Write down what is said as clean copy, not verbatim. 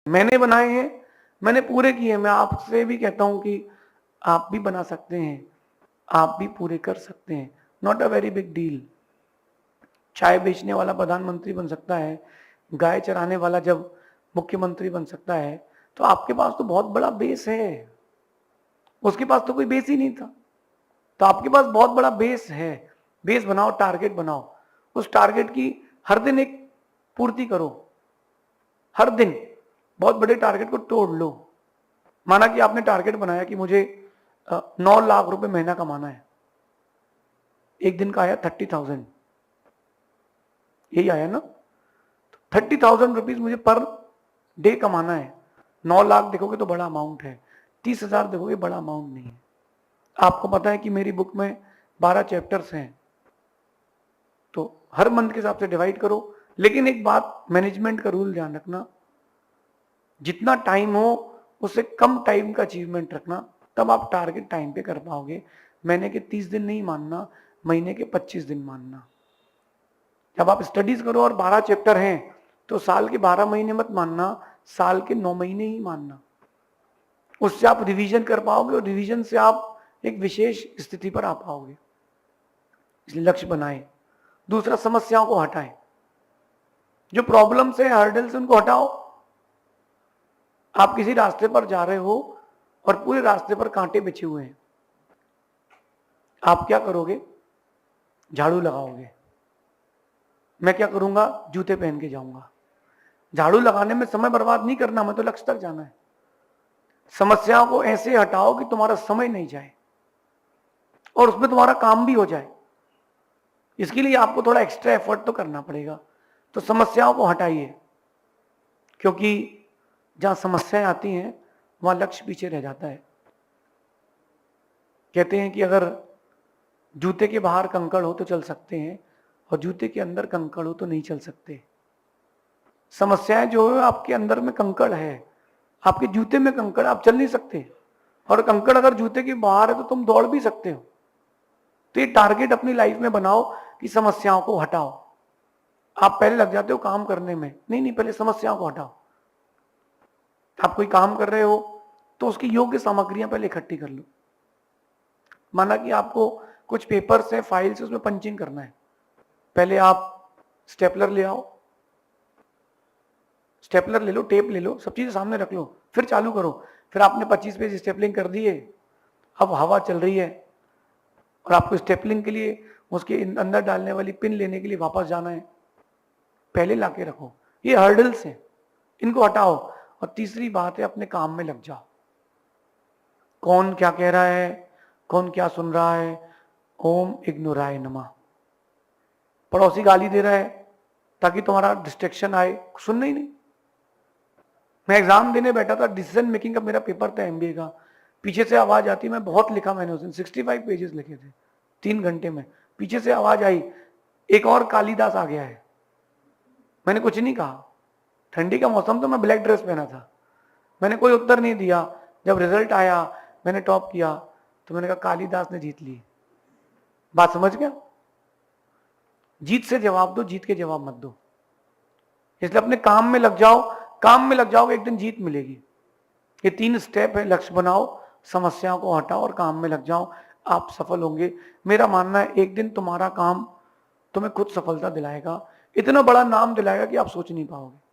मैंने बनाए हैं, मैंने पूरे किए। मैं आपसे भी कहता हूं कि आप भी बना सकते हैं, आप भी पूरे कर सकते हैं। Not a very big deal. चाय बेचने वाला प्रधानमंत्री बन सकता है, गाय चराने वाला जब मुख्यमंत्री बन सकता है, तो आपके पास तो बहुत बड़ा बेस है। उसके पास तो कोई बेस ही नहीं था, तो आपके पास बहुत बड़ा बेस है। बेस बनाओ, टारगेट बनाओ, उस टारगेट की हर दिन एक पूर्ति करो। हर दिन बहुत बड़े टारगेट को तोड़ लो। माना कि आपने टारगेट बनाया कि मुझे 9 लाख रुपए महीना कमाना है। एक दिन का आया 30,000, यही आया ना? 30,000 रुपीज मुझे पर डे कमाना है। 9 लाख देखोगे तो बड़ा अमाउंट है, 30,000 देखोगे बड़ा अमाउंट नहीं है। आपको पता है कि मेरी बुक में 12 चैप्टर्स हैं, तो हर मंथ के हिसाब से डिवाइड करो। लेकिन एक बात, मैनेजमेंट का रूल ध्यान रखना, जितना टाइम हो उससे कम टाइम का अचीवमेंट रखना, तब आप टारगेट टाइम पे कर पाओगे। महीने के 30 दिन नहीं मानना, महीने के 25 दिन मानना। जब आप स्टडीज करो और 12 चैप्टर हैं तो साल के 12 महीने मत मानना, साल के 9 महीने ही मानना। उससे आप रिवीजन कर पाओगे और रिवीजन से आप एक विशेष स्थिति पर आ पाओगे। इसलिए लक्ष्य बनाएं। दूसरा, समस्याओं को हटाएं। जो प्रॉब्लम्स है, हर्डल्स, उनको हटाओ। आप किसी रास्ते पर जा रहे हो और पूरे रास्ते पर कांटे बिछे हुए हैं, आप क्या करोगे? झाड़ू लगाओगे। मैं क्या करूंगा? जूते पहन के जाऊंगा। झाड़ू लगाने में समय बर्बाद नहीं करना, मैं तो लक्ष्य तक जाना है। समस्याओं को ऐसे हटाओ कि तुम्हारा समय नहीं जाए और उसमें तुम्हारा काम भी हो जाए। इसके लिए आपको थोड़ा एक्स्ट्रा एफर्ट तो करना पड़ेगा। तो समस्याओं को हटाइए, क्योंकि जहां समस्याएं आती हैं वहां लक्ष्य पीछे रह जाता है। कहते हैं कि अगर जूते के बाहर कंकड़ हो तो चल सकते हैं, और जूते के अंदर कंकड़ हो तो नहीं चल सकते। समस्याएं जो है आपके अंदर में कंकड़ है, आपके जूते में कंकड़, आप चल नहीं सकते। और कंकड़ अगर जूते के बाहर है तो तुम दौड़ भी सकते हो। तो ये टारगेट अपनी लाइफ में बनाओ कि समस्याओं को हटाओ। आप पहले लग जाते हो काम करने में, नहीं नहीं, पहले समस्याओं को हटाओ। आप कोई काम कर रहे हो तो उसकी योग्य सामग्रियां पहले इकट्ठी कर लो। माना कि आपको कुछ पेपर्स हैं, फाइल्स, उसमें पंचिंग करना है। पहले आप स्टेपलर ले आओ, स्टेपलर ले लो, टेप ले लो, सब चीजें सामने रख लो, फिर चालू करो। फिर आपने 25 पेज स्टेपलिंग कर दिए, अब हवा चल रही है और आपको स्टेपलिंग के लिए उसके अंदर डालने वाली पिन लेने के लिए वापस जाना है। पहले लाके रखो। ये हर्डल्स हैं, इनको हटाओ। और तीसरी बात है, अपने काम में लग जाओ। कौन क्या कह रहा है, कौन क्या सुन रहा है, ओम इग्नोराय नमः। पड़ोसी गाली दे रहा है ताकि तुम्हारा डिस्ट्रैक्शन आए, सुनना ही नहीं। मैं एग्जाम देने बैठा था, डिसीजन मेकिंग का मेरा पेपर था एमबीए का। पीछे से आवाज आती, मैं बहुत लिखा, मैंने उस दिन 65 पेजेस लिखे थे 3 घंटे में। पीछे से आवाज आई, एक और कालिदास आ गया है। मैंने कुछ नहीं कहा, ठंडी का मौसम तो मैं ब्लैक ड्रेस पहना था, मैंने कोई उत्तर नहीं दिया। जब रिजल्ट आया, मैंने टॉप किया, तो मैंने कहा कालिदास ने जीत ली। बात समझ गया? जीत से जवाब दो, जीत के जवाब मत दो। इसलिए अपने काम में लग जाओ, काम में लग जाओगे एक दिन जीत मिलेगी। ये 3 स्टेप है, लक्ष्य बनाओ, समस्याओं को हटाओ और काम में लग जाओ, आप सफल होंगे। मेरा मानना है एक दिन तुम्हारा काम तुम्हें खुद सफलता दिलाएगा, इतना बड़ा नाम दिलाएगा कि आप सोच नहीं पाओगे।